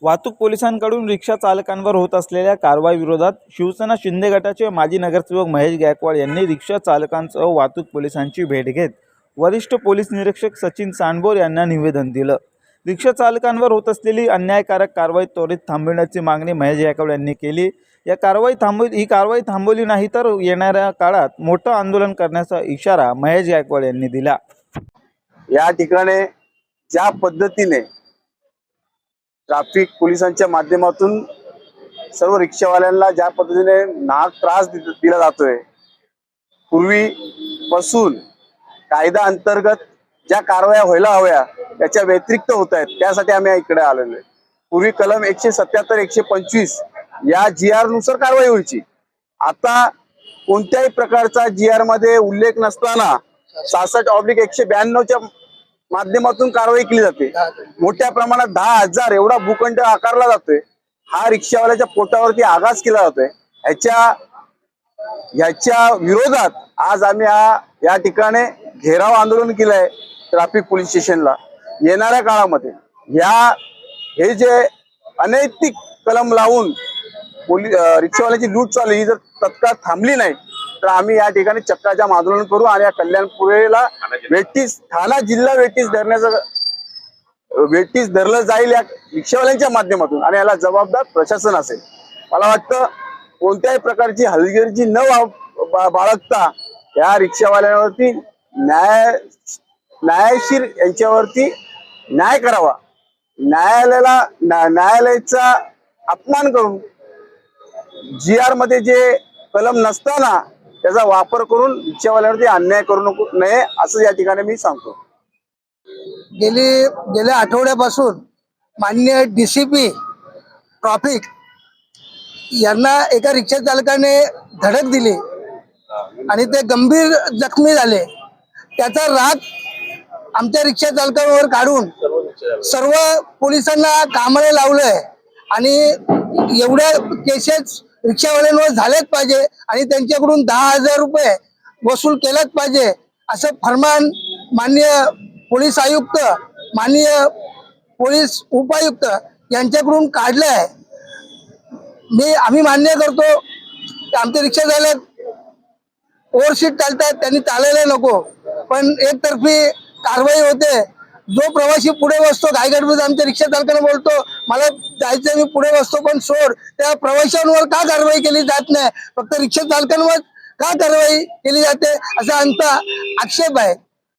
वाहतूक पोलिसांकडून रिक्षा चालकांवर होत असलेल्या कारवाई विरोधात शिवसेना शिंदे गटाचे माजी नगरसेवक महेश गायकवाड यांनी रिक्षा चालकांसह वाहतूक पोलिसांची भेट घेत वरिष्ठ पोलीस निरीक्षक सचिन सांडबोर यांना निवेदन दिलं। रिक्षा चालकांवर होत असलेली अन्यायकारक कारवाई त्वरित थांबविण्याची मागणी महेश गायकवाड यांनी केली। ही कारवाई थांबवली नाही तर येणाऱ्या काळात मोठं आंदोलन करण्याचा इशारा महेश गायकवाड यांनी दिला। या ठिकाणी ज्या पद्धतीने ट्रॅफिक पोलिसांच्या माध्यमातून सर्व रिक्षावाल्यांना ज्या पद्धतीने नाहक त्रास दिला जातोय, पूर्वीपासून कायदा अंतर्गत ज्या कारवाया व्हायला हव्या त्याच्या व्यतिरिक्त होत आहेत, त्यासाठी आम्ही इकडे आलेलो आहे। पूर्वी कलम 177 125 या GR नुसार कारवाई व्हायची। आता कोणत्याही प्रकारचा GR मध्ये उल्लेख नसताना 66/192 च्या माध्यमातून कारवाई केली जाते। मोठ्या प्रमाणात 10,000 एवढा भूखंड आकारला जातोय। हा रिक्षावाल्याच्या पोटावरती आघात केला जातोय। ह्याच्या विरोधात आज आम्ही या ठिकाणी घेराव आंदोलन केलंय ट्रॅफिक पोलीस स्टेशनला। येणाऱ्या काळामध्ये हे जे अनैतिक कलम लावून रिक्षावाल्याची लूट चालू ही जर तत्काळ थांबली नाही तर आम्ही या ठिकाणी चक्काजाम आंदोलन करू आणि या कल्याणपुरेला ठाणा जिल्हा वेठीस धरलं जाईल या रिक्षावाल्यांच्या माध्यमातून आणि याला जबाबदार प्रशासन असेल। मला वाटतं कोणत्याही प्रकारची हलगर्जी न बाळगता या रिक्षावाल्यांवरती न्यायशीर यांच्यावरती न्याय करावा। न्यायालयाचा अपमान करून GR मध्ये जे कलम नसताना त्याचा वापर करून रिक्षावाल्यांवरती अन्याय करू नये असं या ठिकाणी मी सांगतो। गेल्या आठवड्यापासून माननीय DCP ट्रॅफिक यांना एका रिक्षा चालकाने धडक दिली आणि ते गंभीर जखमी झाले। त्याचा राग आमच्या रिक्षा चालकांवर काढून सर्व पोलिसांना कामाला लावलंय आणि एवढ्या केसेस रिक्षावाल्यांवर झालेच पाहिजे आणि त्यांच्याकडून 10,000 रुपये वसूल केलाच पाहिजे असं फरमान माननीय पोलीस आयुक्त, माननीय पोलीस उपायुक्त यांच्याकडून काढलंय। आम्ही मान्य करतो की आमचे रिक्षा चालक ओव्हरशीट चालतात, त्यांनी चालायला नको, पण एकतर्फी कारवाई होते। जो प्रवासी पुढे बसतो घाईगडबडीत आमच्या रिक्षा चालकांना बोलतो मला जायचं मी पुढे बसतो पण सोड, त्या प्रवाशांवर का कारवाई केली जात नाही, फक्त रिक्षा चालकांवर का कारवाई केली जाते असा आमचा आक्षेप आहे।